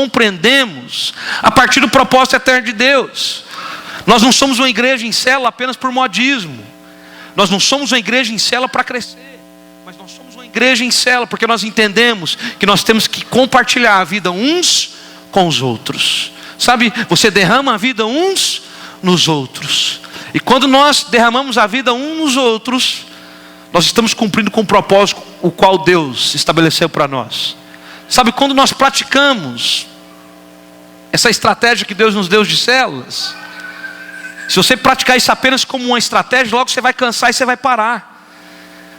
compreendemos a partir do propósito eterno de Deus. Nós não somos uma igreja em célula apenas por modismo. Nós não somos uma igreja em célula para crescer. Mas nós somos uma igreja em célula porque nós entendemos que nós temos que compartilhar a vida uns com os outros. Sabe, você derrama a vida uns nos outros. E quando nós derramamos a vida uns nos outros, nós estamos cumprindo com o propósito o qual Deus estabeleceu para nós. Sabe, quando nós praticamos essa estratégia que Deus nos deu de células, se você praticar isso apenas como uma estratégia, logo você vai cansar e você vai parar.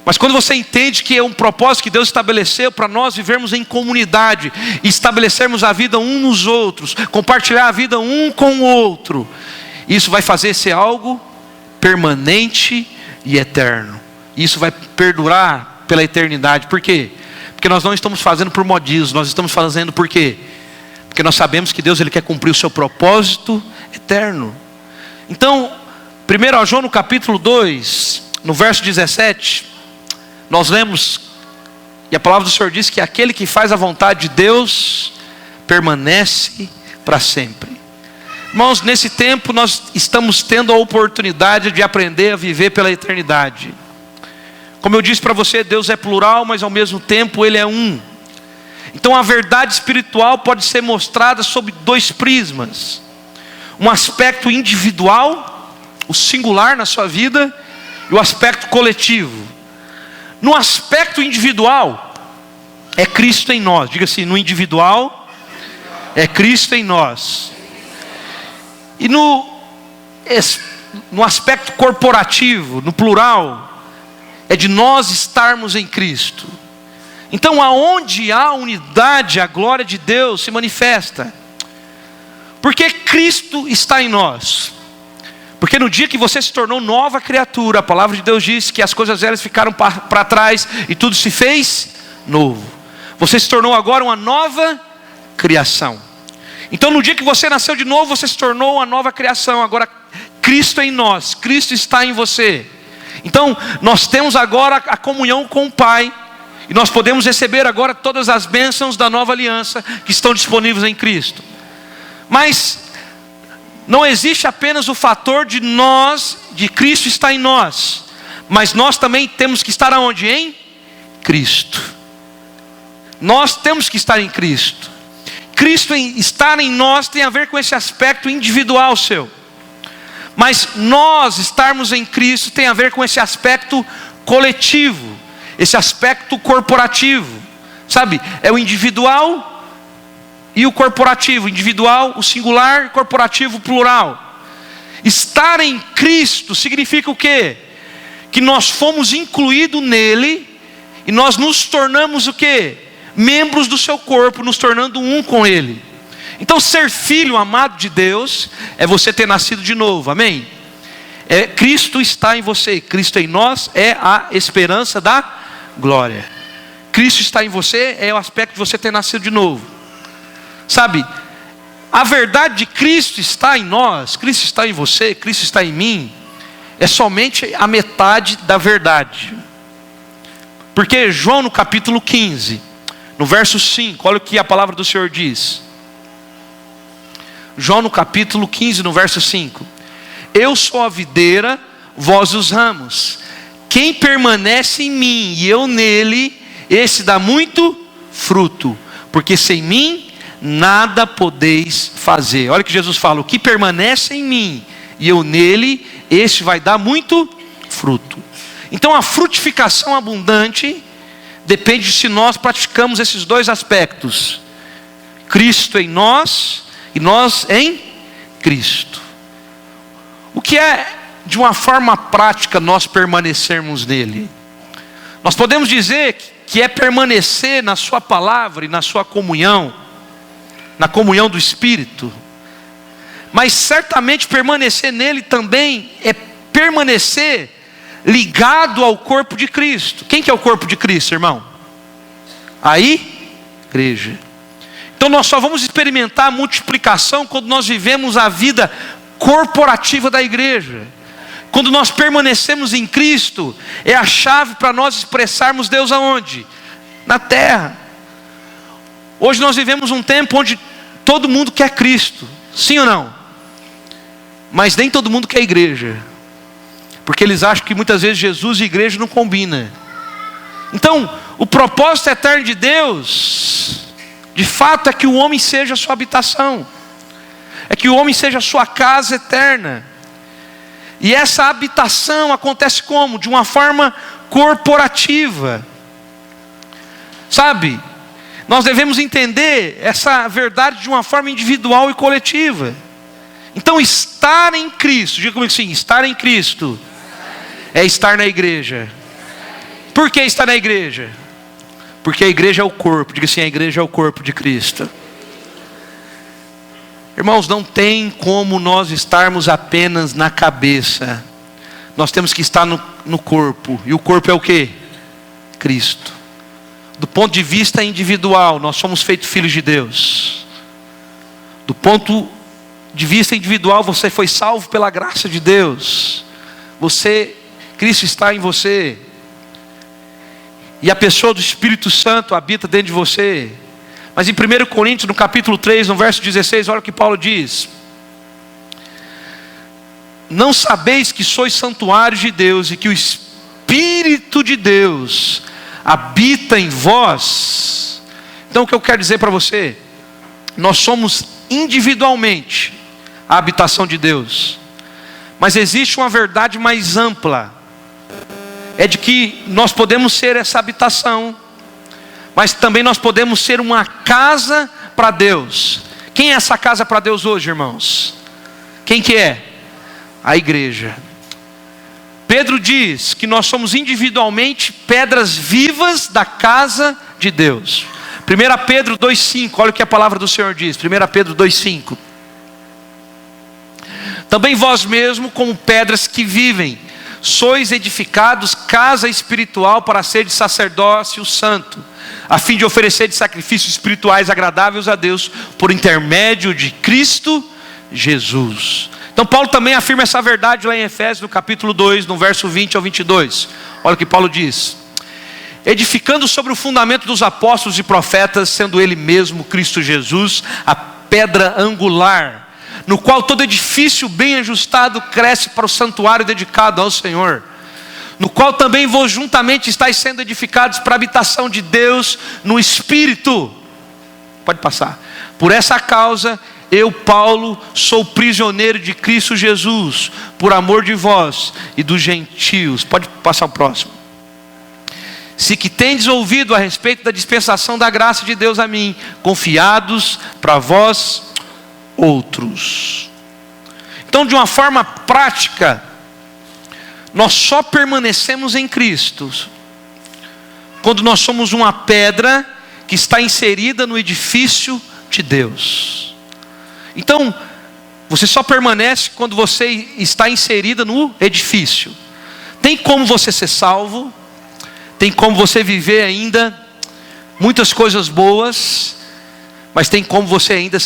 Mas quando você entende que é um propósito que Deus estabeleceu para nós vivermos em comunidade, e estabelecermos a vida uns nos outros, compartilhar a vida um com o outro, isso vai fazer ser algo permanente e eterno. Isso vai perdurar pela eternidade. Por quê? Porque nós não estamos fazendo por modismo, nós estamos fazendo por quê? Porque nós sabemos que Deus ele quer cumprir o seu propósito eterno. Então, 1 João no capítulo 2, no verso 17, nós lemos, e a palavra do Senhor diz que aquele que faz a vontade de Deus permanece para sempre. Irmãos, nesse tempo nós estamos tendo a oportunidade de aprender a viver pela eternidade. Como eu disse para você, Deus é plural, mas ao mesmo tempo Ele é um. Então a verdade espiritual pode ser mostrada sob dois prismas. Um aspecto individual, o singular na sua vida, e o aspecto coletivo. No aspecto individual, é Cristo em nós. Diga assim, no individual, é Cristo em nós. E no aspecto corporativo, no plural, é de nós estarmos em Cristo. Então aonde há unidade, a glória de Deus se manifesta. Porque Cristo está em nós. Porque no dia que você se tornou nova criatura, a palavra de Deus diz que as coisas velhas ficaram para trás e tudo se fez novo. Você se tornou agora uma nova criação. Então no dia que você nasceu de novo, você se tornou uma nova criação. Agora Cristo é em nós, Cristo está em você. Então nós temos agora a comunhão com o Pai. E nós podemos receber agora todas as bênçãos da nova aliança que estão disponíveis em Cristo. Mas não existe apenas o fator de nós, de Cristo estar em nós. Mas nós também temos que estar aonde? Em Cristo. Nós temos que estar em Cristo. Cristo estar em nós tem a ver com esse aspecto individual seu. Mas nós estarmos em Cristo tem a ver com esse aspecto coletivo. Esse aspecto corporativo. Sabe? É o individual e o corporativo. Individual, o singular, corporativo, o plural. Estar em Cristo significa o quê? Que nós fomos incluídos nele e nós nos tornamos o quê? Membros do seu corpo, nos tornando um com ele. Então ser filho amado de Deus é você ter nascido de novo, amém? Cristo está em você, Cristo em nós é a esperança da glória. Cristo está em você é o aspecto de você ter nascido de novo. Sabe, a verdade de Cristo está em nós, Cristo está em você, Cristo está em mim, é somente a metade da verdade. Porque João no capítulo 15, no verso 5, olha o que a palavra do Senhor diz. João no capítulo 15, no verso 5. Eu sou a videira, vós os ramos. Quem permanece em mim e eu nele, esse dá muito fruto. Porque sem mim nada podeis fazer. Olha o que Jesus fala. O que permanece em mim e eu nele, esse vai dar muito fruto. Então a frutificação abundante depende de se nós praticamos esses dois aspectos. Cristo em nós e nós em Cristo. O que é de uma forma prática nós permanecermos nele? Nós podemos dizer que é permanecer na sua palavra e na sua comunhão, na comunhão do Espírito. Mas certamente permanecer nele também é permanecer ligado ao corpo de Cristo. Quem que é o corpo de Cristo, irmão? Aí, igreja. Então nós só vamos experimentar a multiplicação quando nós vivemos a vida corporativa da igreja. Quando nós permanecemos em Cristo, é a chave para nós expressarmos Deus aonde? Na terra. Hoje nós vivemos um tempo onde todo mundo quer Cristo, sim ou não? Mas nem todo mundo quer igreja, porque eles acham que muitas vezes Jesus e igreja não combinam. Então, o propósito eterno de Deus, de fato, é que o homem seja a sua habitação, é que o homem seja a sua casa eterna. E essa habitação acontece como? De uma forma corporativa. Sabe? Nós devemos entender essa verdade de uma forma individual e coletiva. Então, estar em Cristo, diga comigo assim, estar em Cristo é estar na igreja. Por que estar na igreja? Porque a igreja é o corpo, diga assim, a igreja é o corpo de Cristo. Irmãos, não tem como nós estarmos apenas na cabeça. Nós temos que estar no corpo. E o corpo é o quê? Cristo. Do ponto de vista individual, nós somos feitos filhos de Deus. Do ponto de vista individual, você foi salvo pela graça de Deus. Cristo está em você. E a pessoa do Espírito Santo habita dentro de você. Mas em 1 Coríntios, no capítulo 3, no verso 16, olha o que Paulo diz. Não sabeis que sois santuários de Deus e que o Espírito de Deus habita em vós? Então o que eu quero dizer para você? Nós somos individualmente a habitação de Deus. Mas existe uma verdade mais ampla. É de que nós podemos ser essa habitação, mas também nós podemos ser uma casa para Deus. Quem é essa casa para Deus hoje, irmãos? Quem que é? A igreja. Pedro diz que nós somos individualmente pedras vivas da casa de Deus. 1 Pedro 2,5, olha o que a palavra do Senhor diz. 1 Pedro 2,5. Também vós mesmo, como pedras que vivem, sois edificados casa espiritual para ser de sacerdócio santo, a fim de oferecer de sacrifícios espirituais agradáveis a Deus, por intermédio de Cristo Jesus. Então Paulo também afirma essa verdade lá em Efésios, no capítulo 2, no verso 20 ao 22. Olha o que Paulo diz: edificando sobre o fundamento dos apóstolos e profetas, sendo ele mesmo Cristo Jesus a pedra angular, no qual todo edifício bem ajustado cresce para o santuário dedicado ao Senhor, no qual também vós juntamente estáis sendo edificados para a habitação de Deus no Espírito. Pode passar. Por essa causa, eu, Paulo, sou prisioneiro de Cristo Jesus, por amor de vós e dos gentios. Pode passar o próximo. Se que tendes ouvido a respeito da dispensação da graça de Deus a mim, confiados para vós outros. Então, de uma forma prática, nós só permanecemos em Cristo quando nós somos uma pedra que está inserida no edifício de Deus. Então, você só permanece quando você está inserida no edifício. Tem como você ser salvo, tem como você viver ainda muitas coisas boas, mas tem como você ainda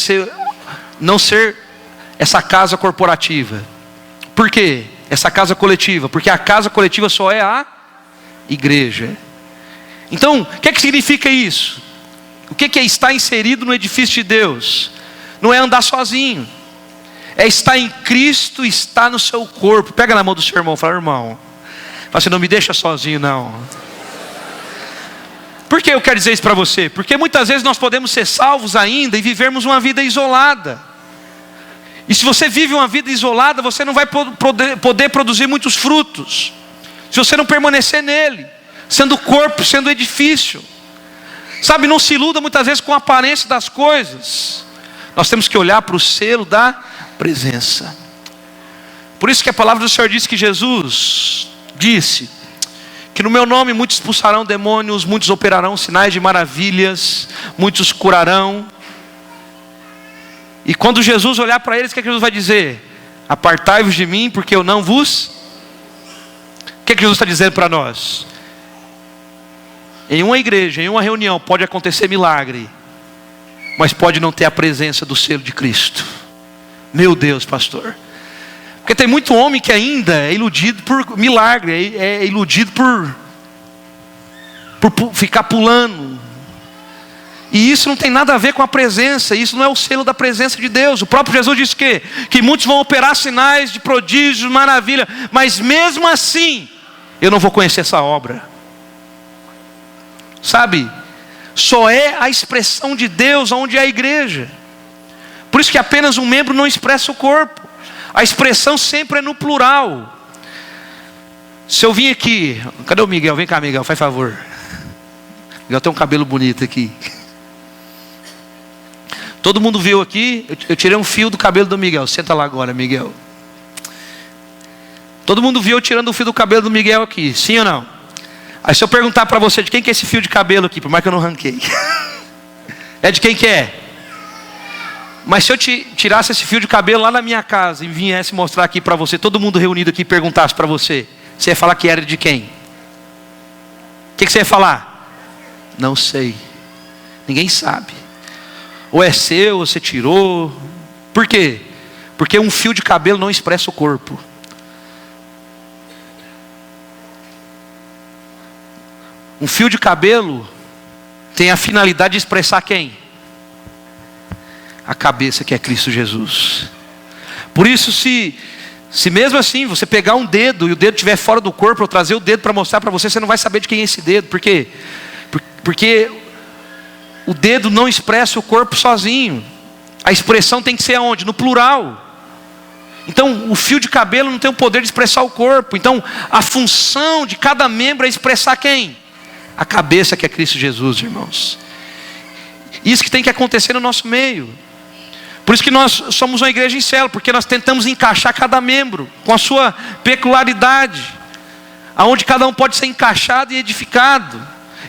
não ser essa casa corporativa. Por quê? Essa casa coletiva, porque a casa coletiva só é a igreja. Então, o que significa isso? O que é estar inserido no edifício de Deus? Não é andar sozinho, é estar em Cristo, estar no seu corpo. Pega na mão do seu irmão e fala: irmão, você não me deixa sozinho não. Por que eu quero dizer isso para você? Porque muitas vezes nós podemos ser salvos ainda e vivermos uma vida isolada. E se você vive uma vida isolada, você não vai poder produzir muitos frutos, se você não permanecer nele, sendo corpo, sendo edifício. Sabe, não se iluda muitas vezes com a aparência das coisas. Nós temos que olhar para o selo da presença. Por isso que a palavra do Senhor diz que Jesus disse que no meu nome muitos expulsarão demônios, muitos operarão sinais de maravilhas, muitos curarão. E quando Jesus olhar para eles, o que Jesus vai dizer? Apartai-vos de mim, porque eu não vos... O que Jesus está dizendo para nós? Em uma igreja, em uma reunião, pode acontecer milagre, mas pode não ter a presença do selo de Cristo. Meu Deus, pastor. Porque tem muito homem que ainda é iludido por milagre, é iludido por ficar pulando. E isso não tem nada a ver com a presença, isso não é o selo da presença de Deus. O próprio Jesus disse que muitos vão operar sinais de prodígios, maravilha, mas mesmo assim, eu não vou conhecer essa obra. Sabe, só é a expressão de Deus onde é a igreja. Por isso que apenas um membro não expressa o corpo. A expressão sempre é no plural. Se eu vim aqui, cadê o Miguel? Vem cá, Miguel, faz favor. Miguel tem um cabelo bonito aqui. Todo mundo viu aqui, eu tirei um fio do cabelo do Miguel. Senta lá agora, Miguel. Todo mundo viu eu tirando o fio do cabelo do Miguel aqui, sim ou não? Aí se eu perguntar para você de quem que é esse fio de cabelo aqui, por mais que eu não ranquei. É de quem que é? Mas se eu tirasse esse fio de cabelo lá na minha casa e viesse mostrar aqui para você, todo mundo reunido aqui perguntasse para você, você ia falar que era de quem? O que você ia falar? Não sei. Ninguém sabe. Ou é seu, ou você tirou. Por quê? Porque um fio de cabelo não expressa o corpo. Um fio de cabelo tem a finalidade de expressar quem? A cabeça, que é Cristo Jesus. Por isso, se mesmo assim você pegar um dedo e o dedo estiver fora do corpo, eu trazer o dedo para mostrar para você, você não vai saber de quem é esse dedo. Por quê? Porque o dedo não expressa o corpo sozinho. A expressão tem que ser aonde? No plural. Então o fio de cabelo não tem o poder de expressar o corpo. Então a função de cada membro é expressar quem? A cabeça, que é Cristo Jesus, irmãos. Isso que tem que acontecer no nosso meio. Por isso que nós somos uma igreja em célula, porque nós tentamos encaixar cada membro com a sua peculiaridade, aonde cada um pode ser encaixado e edificado.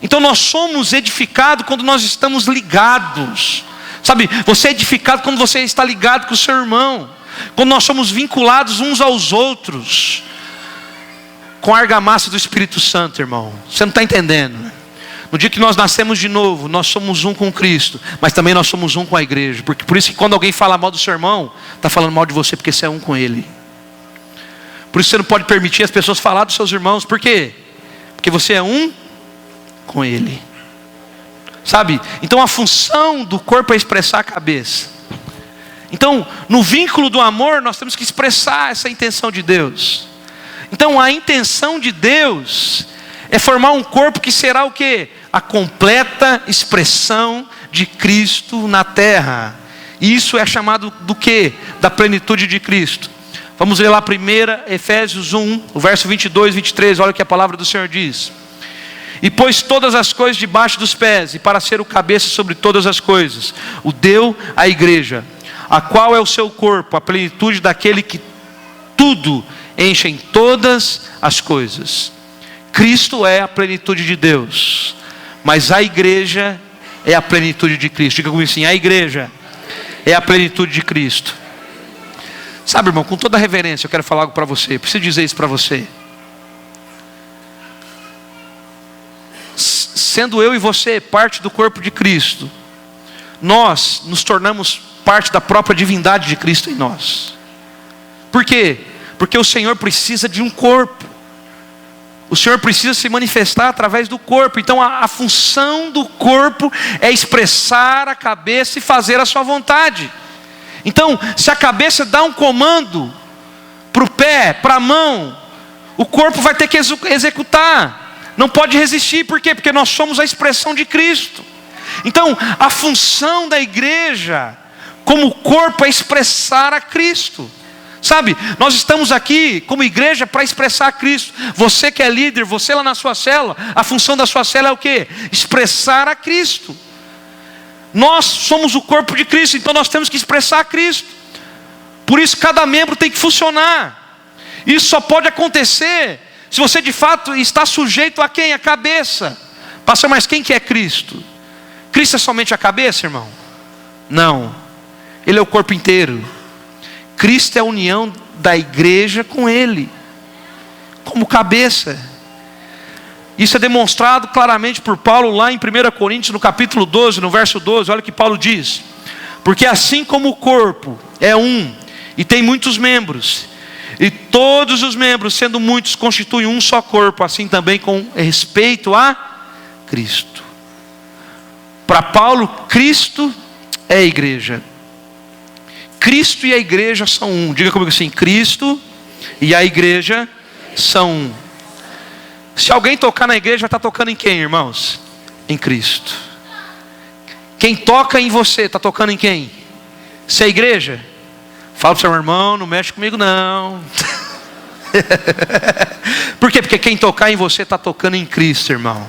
Então nós somos edificados quando nós estamos ligados. Sabe, você é edificado quando você está ligado com o seu irmão, quando nós somos vinculados uns aos outros com a argamassa do Espírito Santo, irmão. Você não está entendendo? No dia que nós nascemos de novo, nós somos um com Cristo, mas também nós somos um com a igreja. Porque por isso que quando alguém fala mal do seu irmão, está falando mal de você, porque você é um com ele. Por isso você não pode permitir as pessoas falar dos seus irmãos. Por quê? Porque você é um com ele. Sabe? Então a função do corpo é expressar a cabeça. Então no vínculo do amor nós temos que expressar essa intenção de Deus. Então a intenção de Deus é formar um corpo que será o quê? A completa expressão de Cristo na terra. E isso é chamado do quê? Da plenitude de Cristo. Vamos ler lá 1 Efésios 1, o verso 22 e 23, olha o que a palavra do Senhor diz. E pôs todas as coisas debaixo dos pés, e para ser o cabeça sobre todas as coisas, o deu à igreja, a qual é o seu corpo, a plenitude daquele que tudo enche em todas as coisas. Cristo é a plenitude de Deus, mas a igreja é a plenitude de Cristo. Diga comigo assim: a igreja é a plenitude de Cristo. Sabe, irmão, com toda a reverência, eu quero falar algo para você. Eu preciso dizer isso para você. Sendo eu e você parte do corpo de Cristo, nós nos tornamos parte da própria divindade de Cristo em nós. Por quê? Porque o Senhor precisa de um corpo. O Senhor precisa se manifestar através do corpo. Então a função do corpo é expressar a cabeça e fazer a sua vontade. Então se a cabeça dá um comando para o pé, para a mão, o corpo vai ter que executar. Não pode resistir. Por quê? Porque nós somos a expressão de Cristo. Então a função da igreja como corpo é expressar a Cristo. Sabe, nós estamos aqui como igreja para expressar Cristo. Você que é líder, você lá na sua célula, a função da sua célula é o quê? Expressar a Cristo. Nós somos o corpo de Cristo, então nós temos que expressar a Cristo. Por isso cada membro tem que funcionar. Isso só pode acontecer se você de fato está sujeito a quem? A cabeça. Pastor, mas quem que é Cristo? Cristo é somente a cabeça, irmão? Não, Ele é o corpo inteiro. Cristo é a união da igreja com Ele, como cabeça. Isso é demonstrado claramente por Paulo lá em 1 Coríntios, no capítulo 12, no verso 12. Olha o que Paulo diz: porque assim como o corpo é um e tem muitos membros, e todos os membros, sendo muitos, constituem um só corpo, assim também com respeito a Cristo. Para Paulo, Cristo é a igreja. Cristo e a igreja são um. Diga comigo assim: Cristo e a igreja são um. Se alguém tocar na igreja, vai estar tocando em quem, irmãos? Em Cristo. Quem toca em você, está tocando em quem? Se é a igreja? Fala para o seu irmão, não mexe comigo não. Por quê? Porque quem tocar em você está tocando em Cristo, irmão.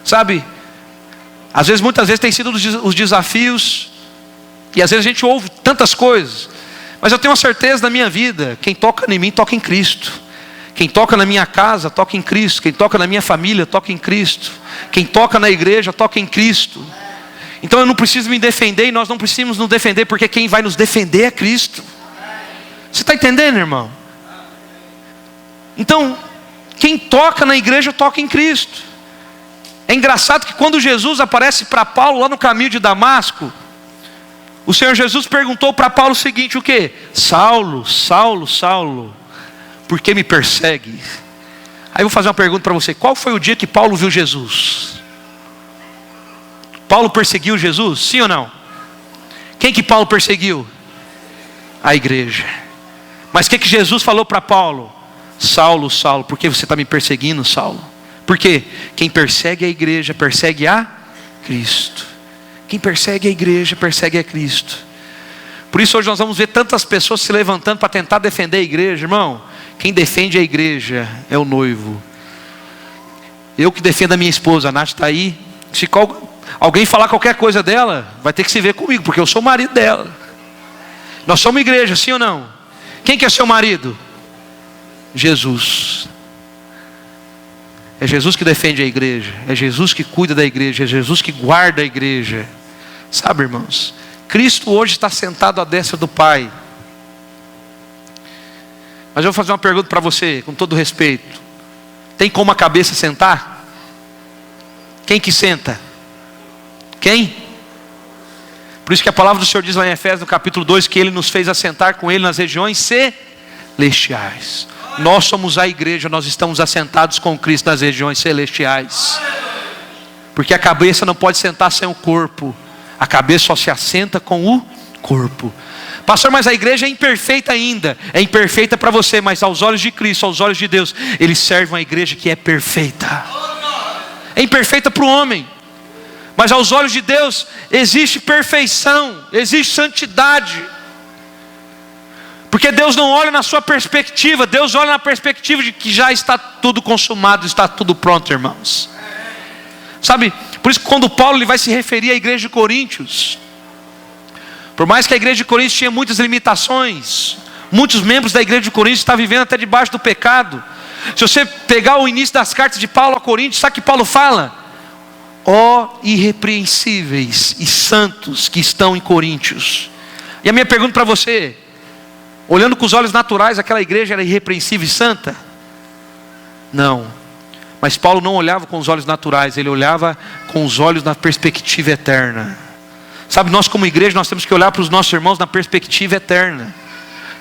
Sabe? Às vezes, muitas vezes tem sido os desafios, e às vezes a gente ouve tantas coisas, mas eu tenho uma certeza na minha vida: quem toca em mim, toca em Cristo. Quem toca na minha casa, toca em Cristo. Quem toca na minha família, toca em Cristo. Quem toca na igreja, toca em Cristo. Então eu não preciso me defender, e nós não precisamos nos defender, porque quem vai nos defender é Cristo. Você está entendendo, irmão? Então, quem toca na igreja, toca em Cristo. É engraçado que quando Jesus aparece para Paulo lá no caminho de Damasco, o Senhor Jesus perguntou para Paulo o seguinte: o quê? Saulo, Saulo, Saulo, por que me persegue? Aí eu vou fazer uma pergunta para você: qual foi o dia que Paulo viu Jesus? Paulo perseguiu Jesus? Sim ou não? Quem que Paulo perseguiu? A igreja. Mas o que Jesus falou para Paulo? Saulo, Saulo, por que você está me perseguindo, Saulo? Porque quem persegue a igreja, persegue a Cristo. Quem persegue a igreja, persegue a Cristo. Por isso hoje nós vamos ver tantas pessoas se levantando para tentar defender a igreja. Irmão, quem defende a igreja é o noivo. Eu que defendo a minha esposa, a Nath está aí. Se alguém falar qualquer coisa dela, vai ter que se ver comigo, porque eu sou o marido dela. Nós somos igreja, sim ou não? Quem que é seu marido? Jesus. É Jesus que defende a igreja. É Jesus que cuida da igreja. É Jesus que guarda a igreja. Sabe, irmãos, Cristo hoje está sentado à destra do Pai. Mas eu vou fazer uma pergunta para você, com todo respeito: tem como a cabeça sentar? Quem que senta? Quem? Por isso que a palavra do Senhor diz lá em Efésios, no capítulo 2, que Ele nos fez assentar com Ele nas regiões celestiais. Nós somos a igreja, nós estamos assentados com Cristo nas regiões celestiais. Porque a cabeça não pode sentar sem o corpo. A cabeça só se assenta com o corpo. Pastor, mas a igreja é imperfeita ainda. É imperfeita para você, mas aos olhos de Cristo, aos olhos de Deus, eles servem uma igreja que é perfeita. É imperfeita para o homem, mas aos olhos de Deus existe perfeição, existe santidade. Porque Deus não olha na sua perspectiva, Deus olha na perspectiva de que já está tudo consumado, está tudo pronto, irmãos. Sabe, por isso que quando Paulo ele vai se referir à igreja de Coríntios, por mais que a igreja de Coríntios tinha muitas limitações, muitos membros da igreja de Coríntios estavam vivendo até debaixo do pecado. Se você pegar o início das cartas de Paulo a Coríntios, sabe o que Paulo fala? Ó irrepreensíveis e santos que estão em Coríntios. E a minha pergunta para você: olhando com os olhos naturais, aquela igreja era irrepreensível e santa? Não. Mas Paulo não olhava com os olhos naturais, ele olhava com os olhos na perspectiva eterna. Sabe, nós como igreja, nós temos que olhar para os nossos irmãos na perspectiva eterna.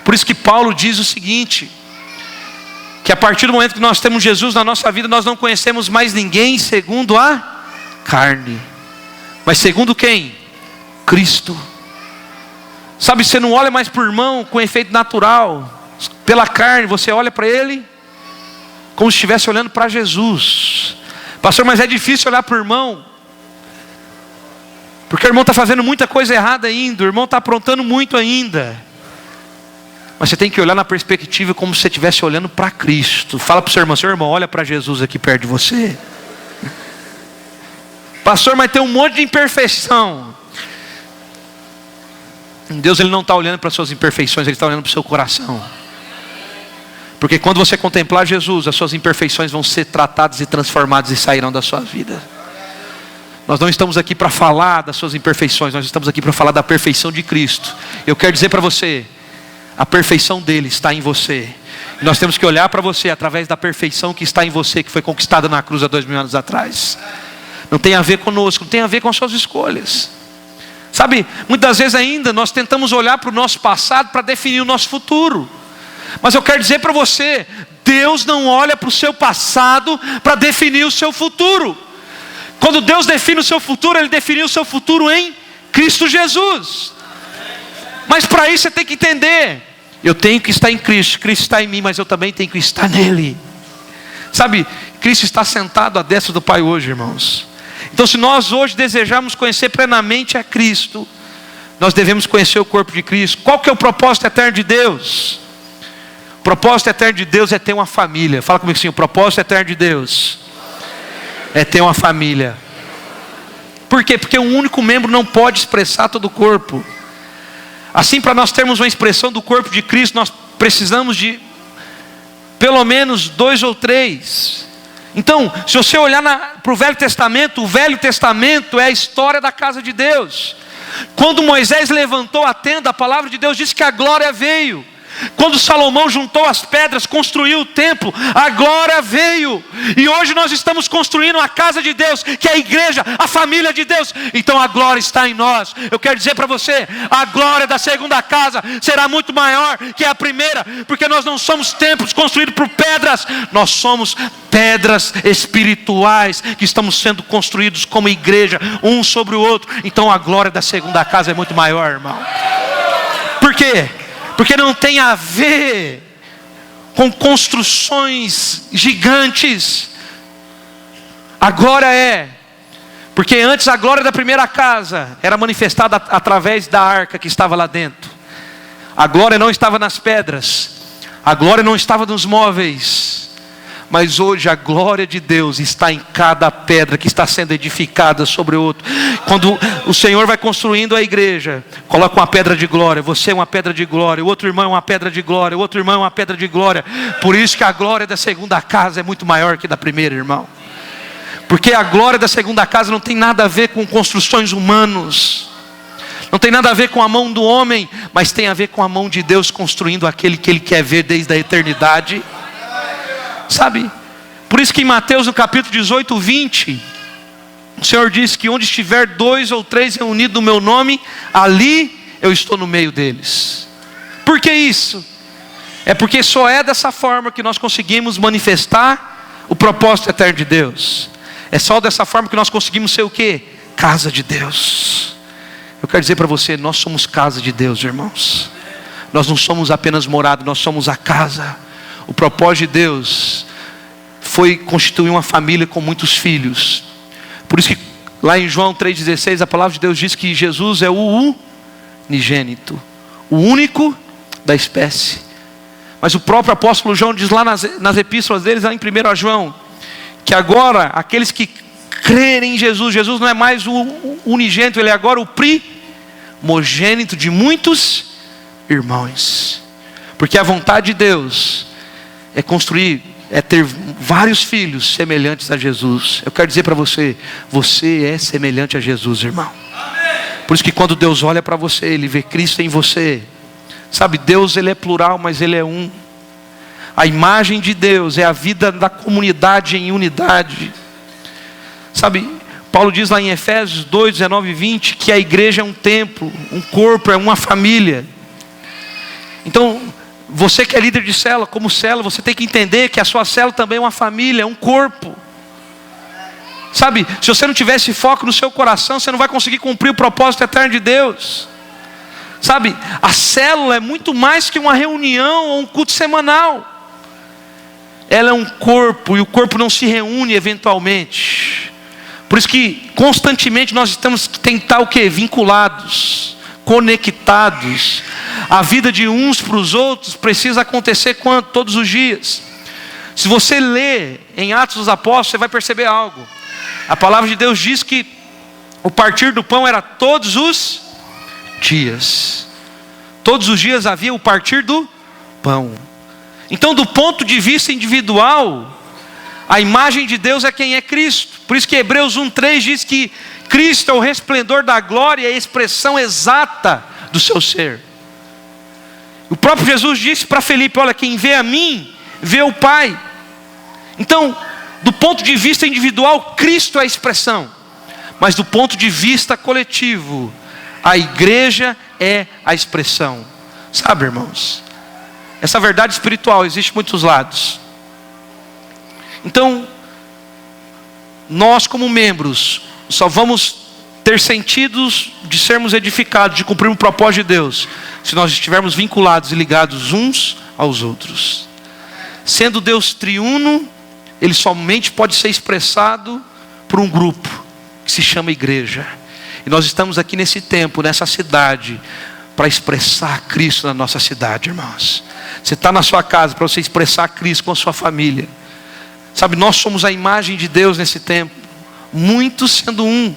Por isso que Paulo diz o seguinte: que a partir do momento que nós temos Jesus na nossa vida, nós não conhecemos mais ninguém segundo a carne, mas segundo quem? Cristo. Sabe, você não olha mais para o irmão com efeito natural, pela carne, você olha para ele como se estivesse olhando para Jesus. Pastor, mas é difícil olhar para o irmão, porque o irmão está fazendo muita coisa errada ainda, o irmão está aprontando muito ainda. Mas você tem que olhar na perspectiva como se você estivesse olhando para Cristo. Fala para o seu irmão, olha para Jesus aqui perto de você. Pastor, mas tem um monte de imperfeição. Deus ele não está olhando para as suas imperfeições, Ele está olhando para o seu coração. Porque quando você contemplar Jesus, as suas imperfeições vão ser tratadas e transformadas e sairão da sua vida. Nós não estamos aqui para falar das suas imperfeições, nós estamos aqui para falar da perfeição de Cristo. Eu quero dizer para você, a perfeição dele está em você. E nós temos que olhar para você através da perfeição que está em você, que foi conquistada na cruz há 2000 anos atrás. Não tem a ver conosco, não tem a ver com as suas escolhas. Sabe, muitas vezes ainda nós tentamos olhar para o nosso passado para definir o nosso futuro. Mas eu quero dizer para você, Deus não olha para o seu passado para definir o seu futuro. Quando Deus define o seu futuro, Ele definiu o seu futuro em Cristo Jesus. Mas para isso você tem que entender, eu tenho que estar em Cristo, Cristo está em mim, mas eu também tenho que estar nele. Sabe, Cristo está sentado à destra do Pai hoje, irmãos. Então se nós hoje desejarmos conhecer plenamente a Cristo, nós devemos conhecer o corpo de Cristo. Qual que é o propósito eterno de Deus? O propósito eterno de Deus é ter uma família. Fala comigo assim, o propósito eterno de Deus é ter uma família. Por quê? Porque um único membro não pode expressar todo o corpo. Assim, para nós termos uma expressão do corpo de Cristo, nós precisamos de pelo menos 2 ou 3. Então, se você olhar para o Velho Testamento, o Velho Testamento é a história da casa de Deus. Quando Moisés levantou a tenda, a palavra de Deus diz que a glória veio. Quando Salomão juntou as pedras, construiu o templo, a glória veio. E hoje nós estamos construindo a casa de Deus, que é a igreja, a família de Deus. Então a glória está em nós. Eu quero dizer para você, a glória da segunda casa será muito maior que a primeira, porque nós não somos templos construídos por pedras, nós somos pedras espirituais que estamos sendo construídos como igreja, um sobre o outro. Então a glória da segunda casa é muito maior, irmão. Por quê? Porque não tem a ver com construções gigantes. A glória porque antes a glória da primeira casa era manifestada através da arca que estava lá dentro. A glória não estava nas pedras, a glória não estava nos móveis. Mas hoje a glória de Deus está em cada pedra que está sendo edificada sobre o outro. Quando o Senhor vai construindo a igreja, coloca uma pedra de glória. Você é uma pedra de glória, o outro irmão é uma pedra de glória, o outro irmão é uma pedra de glória. Por isso que a glória da segunda casa é muito maior que da primeira, irmão. Porque a glória da segunda casa não tem nada a ver com construções humanas, não tem nada a ver com a mão do homem, mas tem a ver com a mão de Deus construindo aquele que Ele quer ver desde a eternidade. Sabe, por isso que em Mateus no capítulo 18, 20, o Senhor diz que onde estiver 2 ou 3 reunidos no meu nome, ali eu estou no meio deles. Por que isso? É porque só é dessa forma que nós conseguimos manifestar o propósito eterno de Deus. É só dessa forma que nós conseguimos ser o quê? Casa de Deus. Eu quero dizer para você, nós somos casa de Deus, irmãos. Nós não somos apenas morada, nós somos a casa. O propósito de Deus foi constituir uma família com muitos filhos. Por isso que lá em João 3,16 a palavra de Deus diz que Jesus é o unigênito, o único da espécie. Mas o próprio apóstolo João diz lá nas epístolas deles, lá em 1 João, que agora aqueles que crerem em Jesus, Jesus não é mais o unigênito, Ele é agora o primogênito de muitos irmãos. Porque a vontade de Deus é construir, é ter vários filhos semelhantes a Jesus. Eu quero dizer para você, você é semelhante a Jesus, irmão. Por isso que quando Deus olha para você, Ele vê Cristo em você. Sabe, Deus Ele é plural, mas Ele é um. A imagem de Deus é a vida da comunidade em unidade. Sabe, Paulo diz lá em Efésios 2, 19 e 20, que a igreja é um templo, um corpo, é uma família. Então, você que é líder de célula, como célula, você tem que entender que a sua célula também é uma família, é um corpo. Sabe, se você não tiver esse foco no seu coração, você não vai conseguir cumprir o propósito eterno de Deus. Sabe, a célula é muito mais que uma reunião ou um culto semanal. Ela é um corpo, e o corpo não se reúne eventualmente. Por isso que constantemente nós temos que tentar o quê? Vinculados, conectados. A vida de uns para os outros precisa acontecer quando? Todos os dias. Se você ler em Atos dos Apóstolos, você vai perceber algo. A palavra de Deus diz que o partir do pão era todos os dias. Todos os dias havia o partir do pão. Então, do ponto de vista individual, a imagem de Deus é quem é Cristo. Por isso que Hebreus 1:3 diz que Cristo é o resplendor da glória e a expressão exata do seu ser. O próprio Jesus disse para Felipe: olha, quem vê a mim, vê o Pai. Então, do ponto de vista individual, Cristo é a expressão. Mas do ponto de vista coletivo, a igreja é a expressão. Sabe, irmãos, essa verdade espiritual existe em muitos lados. Então, nós como membros só vamos ter sentidos de sermos edificados, de cumprir um propósito de Deus, se nós estivermos vinculados e ligados uns aos outros. Sendo Deus triuno, Ele somente pode ser expressado por um grupo, que se chama igreja. E nós estamos aqui nesse tempo, nessa cidade, para expressar Cristo na nossa cidade, irmãos. Você está na sua casa para você expressar Cristo com a sua família. Sabe, nós somos a imagem de Deus nesse tempo, muitos sendo um.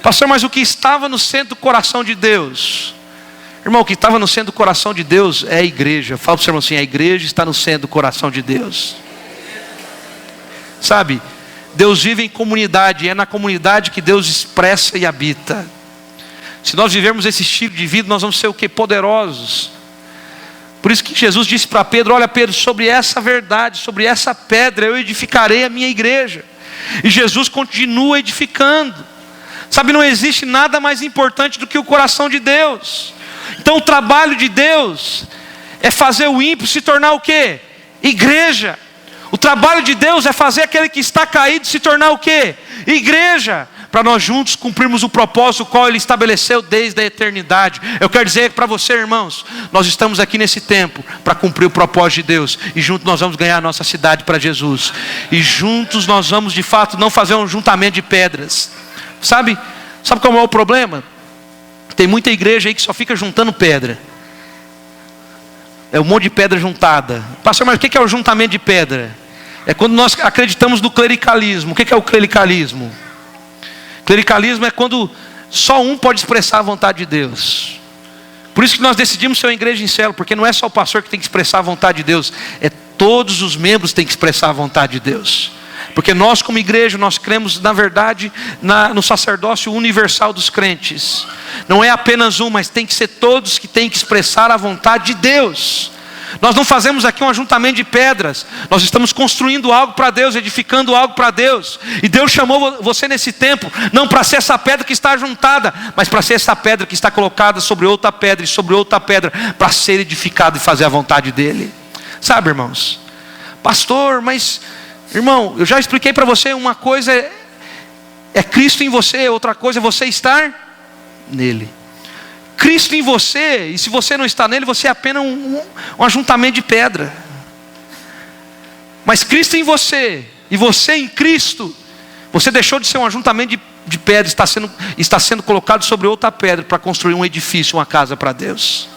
Pastor, mas o que estava no centro do coração de Deus? Irmão, o que estava no centro do coração de Deus é a igreja. Fala para o seu irmão assim: a igreja está no centro do coração de Deus. Sabe, Deus vive em comunidade, é na comunidade que Deus expressa e habita. Se nós vivermos esse estilo de vida, nós vamos ser o quê? Poderosos. Por isso que Jesus disse para Pedro: olha Pedro, sobre essa verdade, sobre essa pedra eu edificarei a minha igreja. E Jesus continua edificando. Sabe, não existe nada mais importante do que o coração de Deus. Então o trabalho de Deus é fazer o ímpio se tornar o quê? Igreja. O trabalho de Deus é fazer aquele que está caído se tornar o quê? Igreja. Para nós juntos cumprirmos o propósito qual Ele estabeleceu desde a eternidade. Eu quero dizer para você, irmãos, nós estamos aqui nesse tempo para cumprir o propósito de Deus. E juntos nós vamos ganhar a nossa cidade para Jesus. E juntos nós vamos de fato não fazer um juntamento de pedras. Sabe qual é o problema? Tem muita igreja aí que só fica juntando pedra. É um monte de pedra juntada. Pastor, mas o que é o juntamento de pedra? É quando nós acreditamos no clericalismo. O que é o clericalismo? Clericalismo é quando só um pode expressar a vontade de Deus. Por isso que nós decidimos ser uma igreja em célula, porque não é só o pastor que tem que expressar a vontade de Deus, é todos os membros que têm que expressar a vontade de Deus. Porque nós como igreja, nós cremos na verdade no sacerdócio universal dos crentes. Não é apenas um, mas tem que ser todos que têm que expressar a vontade de Deus. Nós não fazemos aqui um ajuntamento de pedras. Nós estamos construindo algo para Deus, edificando algo para Deus. E Deus chamou você nesse tempo, não para ser essa pedra que está juntada, mas para ser essa pedra que está colocada sobre outra pedra e sobre outra pedra, para ser edificado e fazer a vontade dEle. Sabe, irmãos? Pastor, mas... irmão, eu já expliquei para você, uma coisa é Cristo em você, outra coisa é você estar nele. Cristo em você, e se você não está nele, você é apenas um ajuntamento de pedra. Mas Cristo em você, e você em Cristo, você deixou de ser um ajuntamento de pedra, está sendo colocado sobre outra pedra para construir um edifício, uma casa para Deus.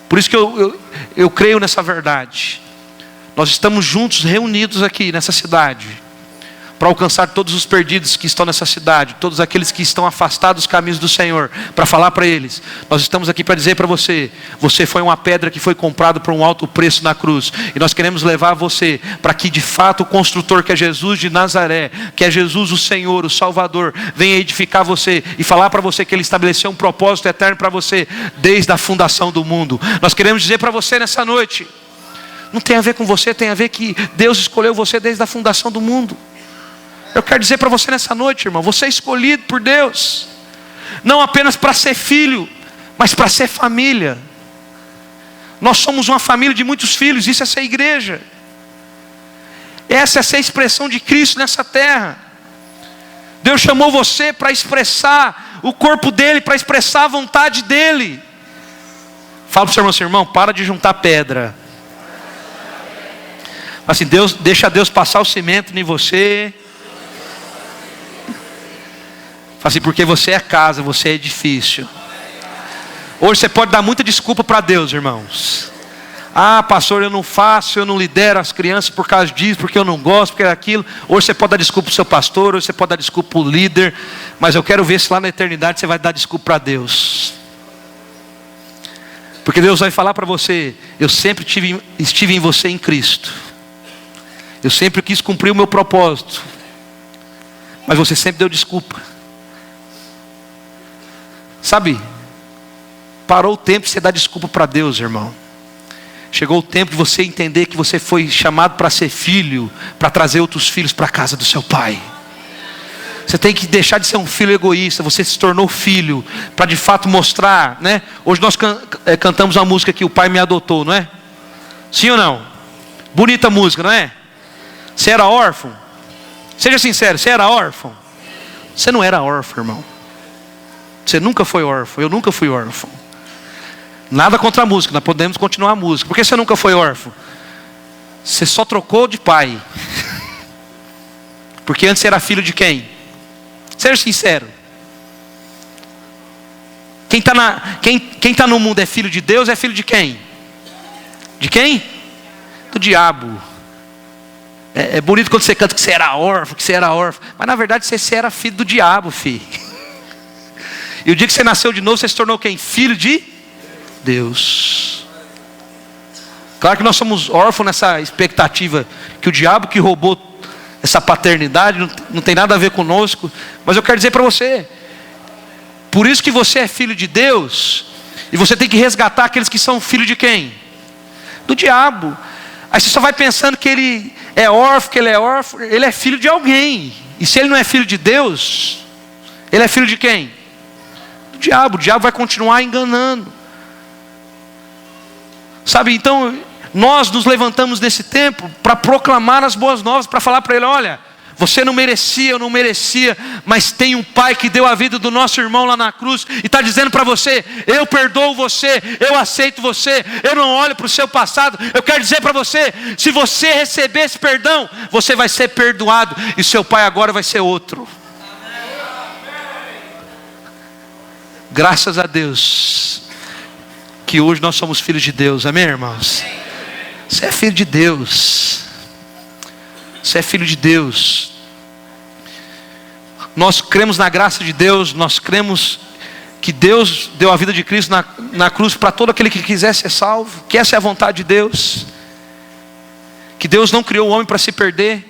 Por isso que eu creio nessa verdade. Nós estamos juntos, reunidos aqui nessa cidade, para alcançar todos os perdidos que estão nessa cidade, todos aqueles que estão afastados dos caminhos do Senhor, para falar para eles. Nós estamos aqui para dizer para você: você foi uma pedra que foi comprada por um alto preço na cruz, e nós queremos levar você para que de fato o construtor, que é Jesus de Nazaré, que é Jesus o Senhor, o Salvador, venha edificar você e falar para você que Ele estabeleceu um propósito eterno para você desde a fundação do mundo. Nós queremos dizer para você nessa noite: não tem a ver com você, tem a ver que Deus escolheu você desde a fundação do mundo. Eu quero dizer para você nessa noite, irmão, você é escolhido por Deus, não apenas para ser filho, mas para ser família. Nós somos uma família de muitos filhos, isso é ser igreja. Essa é ser a expressão de Cristo nessa terra. Deus chamou você para expressar o corpo dEle, para expressar a vontade dEle. Fala para o seu irmão assim: irmão, para de juntar pedra. Assim, deixa Deus passar o cimento em você. Assim, porque você é casa, você é edifício. Hoje você pode dar muita desculpa para Deus, irmãos. Ah, pastor, eu não faço, eu não lidero as crianças por causa disso, porque eu não gosto, porque é aquilo. Hoje você pode dar desculpa para o seu pastor, hoje você pode dar desculpa para o líder. Mas eu quero ver se lá na eternidade você vai dar desculpa para Deus. Porque Deus vai falar para você: eu sempre estive em você em Cristo. Eu sempre quis cumprir o meu propósito, mas você sempre deu desculpa. Sabe, parou o tempo de você dar desculpa para Deus, irmão. Chegou o tempo de você entender que você foi chamado para ser filho, para trazer outros filhos para a casa do seu pai. Você tem que deixar de ser um filho egoísta. Você se tornou filho para de fato mostrar, né? Hoje nós cantamos uma música que o pai me adotou, não é? Sim ou não? Bonita música, não é? Você era órfão? Seja sincero, você era órfão? Você não era órfão, irmão. Você nunca foi órfão, eu nunca fui órfão. Nada contra a música, nós podemos continuar a música. Por que você nunca foi órfão? Você só trocou de pai. Porque antes você era filho de quem? Seja sincero. Quem está no mundo é filho de Deus, é filho de quem? De quem? Do diabo. É bonito quando você canta que você era órfão, mas na verdade você era filho do diabo, filho. E o dia que você nasceu de novo, você se tornou quem? Filho de Deus. Claro que nós somos órfãos nessa expectativa que o diabo que roubou essa paternidade não tem nada a ver conosco. Mas eu quero dizer para você, por isso que você é filho de Deus, e você tem que resgatar aqueles que são filhos de quem? Do diabo. Aí você só vai pensando que ele é órfão, ele é filho de alguém. E se ele não é filho de Deus, ele é filho de quem? Do diabo. O diabo vai continuar enganando. Sabe, então nós nos levantamos nesse tempo para proclamar as boas novas, para falar para ele: olha, você não merecia, eu não merecia, mas tem um pai que deu a vida do nosso irmão lá na cruz, e está dizendo para você: eu perdoo você, eu aceito você, eu não olho para o seu passado. Eu quero dizer para você, se você receber esse perdão, você vai ser perdoado, e seu pai agora vai ser outro. Graças a Deus que hoje nós somos filhos de Deus, amém, irmãos? Você é filho de Deus. Você é filho de Deus. Nós cremos na graça de Deus. Nós cremos que Deus deu a vida de Cristo na cruz para todo aquele que quiser ser salvo, que essa é a vontade de Deus, que Deus não criou o homem para se perder.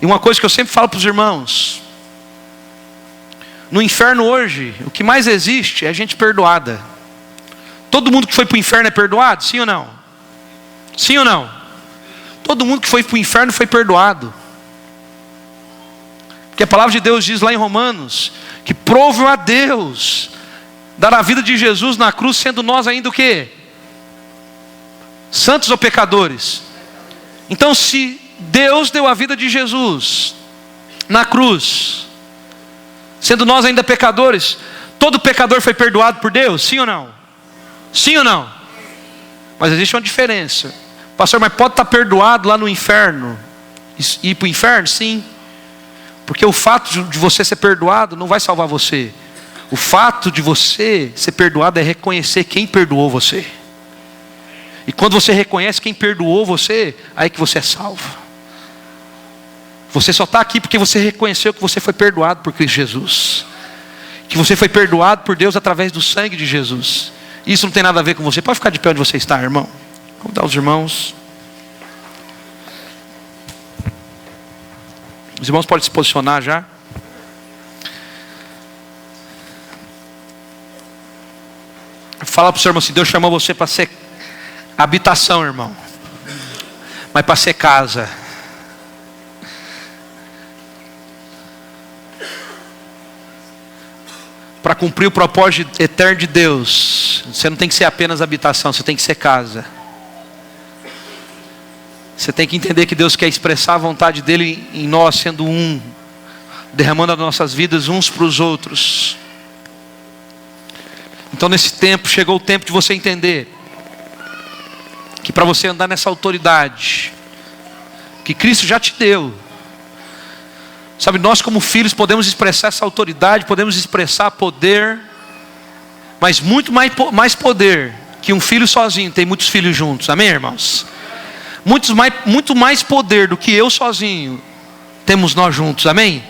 E uma coisa que eu sempre falo para os irmãos: no inferno hoje, o que mais existe é gente perdoada. Todo mundo que foi para o inferno é perdoado? Sim ou não? Sim ou não? Todo mundo que foi para o inferno foi perdoado. Porque a palavra de Deus diz lá em Romanos que prove a Deus dar a vida de Jesus na cruz, sendo nós ainda o quê? Santos ou pecadores? Então, se Deus deu a vida de Jesus na cruz, sendo nós ainda pecadores, todo pecador foi perdoado por Deus? Sim ou não? Sim ou não? Mas existe uma diferença. Pastor, mas pode estar perdoado lá no inferno e ir para o inferno? Sim. Porque o fato de você ser perdoado não vai salvar você. O fato de você ser perdoado é reconhecer quem perdoou você. E quando você reconhece quem perdoou você, aí que você é salvo. Você só está aqui porque você reconheceu que você foi perdoado por Cristo Jesus, que você foi perdoado por Deus através do sangue de Jesus. Isso não tem nada a ver com você. Pode ficar de pé onde você está, irmão. Vamos dar os irmãos. Os irmãos podem se posicionar já. Fala para o seu irmão assim: Deus chamou você para ser habitação, irmão, mas para ser casa. Para cumprir o propósito eterno de Deus, você não tem que ser apenas habitação, você tem que ser casa. Você tem que entender que Deus quer expressar a vontade dele em nós, sendo um, derramando as nossas vidas uns para os outros. Então nesse tempo, chegou o tempo de você entender que para você andar nessa autoridade que Cristo já te deu, sabe, nós como filhos podemos expressar essa autoridade, podemos expressar poder, mas muito mais poder que um filho sozinho. Tem muitos filhos juntos, amém, irmãos? Muito mais poder do que eu sozinho temos nós juntos, amém?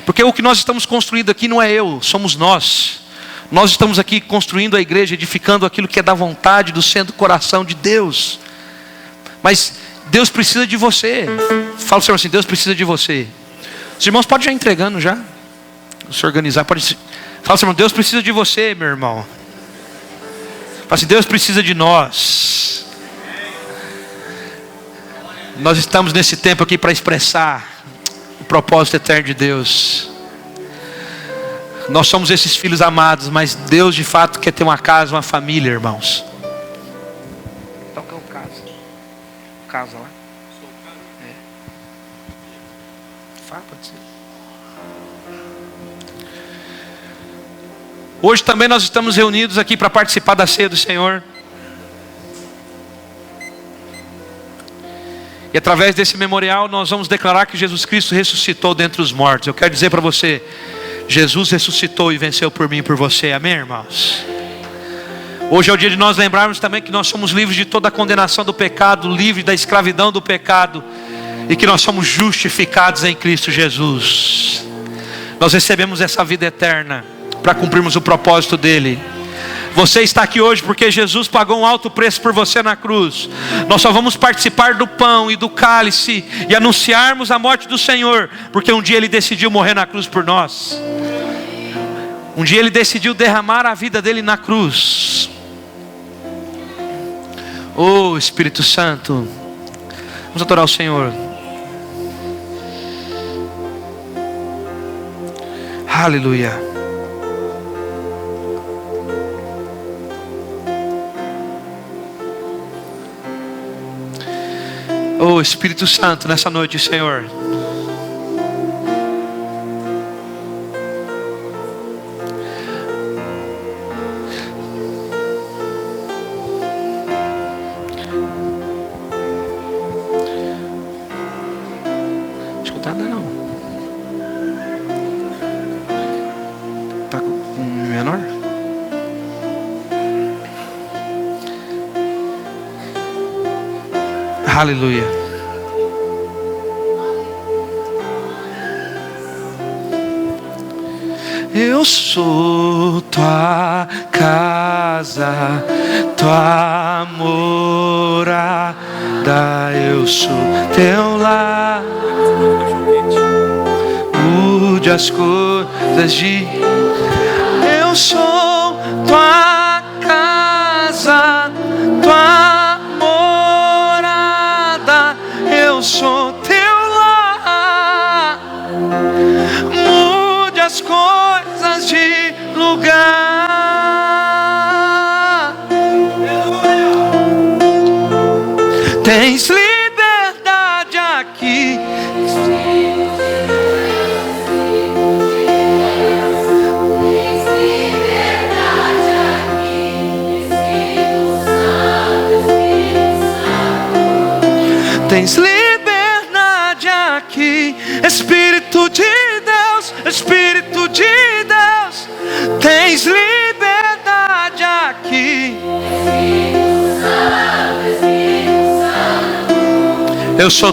Porque o que nós estamos construindo aqui não é eu, somos nós. Nós estamos aqui construindo a igreja, edificando aquilo que é da vontade, do centro do coração de Deus. Mas Deus precisa de você. Fala ao Senhor assim: Deus precisa de você. Os irmãos podem já ir entregando já, se organizar. Fala ao Senhor: Deus precisa de você, meu irmão. Fala assim: Deus precisa de nós. Nós estamos nesse tempo aqui para expressar o propósito eterno de Deus. Nós somos esses filhos amados, mas Deus de fato quer ter uma casa, uma família, irmãos. Toca o casa lá. Pode ser. Hoje também nós estamos reunidos aqui para participar da ceia do Senhor. E através desse memorial nós vamos declarar que Jesus Cristo ressuscitou dentre os mortos. Eu quero dizer para você, Jesus ressuscitou e venceu por mim e por você. Amém, irmãos? Hoje é o dia de nós lembrarmos também que nós somos livres de toda a condenação do pecado, livres da escravidão do pecado, e que nós somos justificados em Cristo Jesus. Nós recebemos essa vida eterna para cumprirmos o propósito dele. Você está aqui hoje porque Jesus pagou um alto preço por você na cruz. Nós só vamos participar do pão e do cálice e anunciarmos a morte do Senhor, porque um dia ele decidiu morrer na cruz por nós. Um dia ele decidiu derramar a vida dele na cruz. Oh, Espírito Santo, vamos adorar o Senhor. Aleluia. Oh, Espírito Santo, nessa noite, Senhor. Escutar não. Tá com menor? Aleluia. Eu sou tua casa, tua morada. Eu sou teu lar. Mude as coisas de... Eu sou tua casa, tua morada. Eu sou teu lar. Mude as coisas de lugar. Tens liberdade aqui. Tens liberdade aqui, Espírito de Deus, Espírito de Deus. Tens liberdade aqui. Eu sou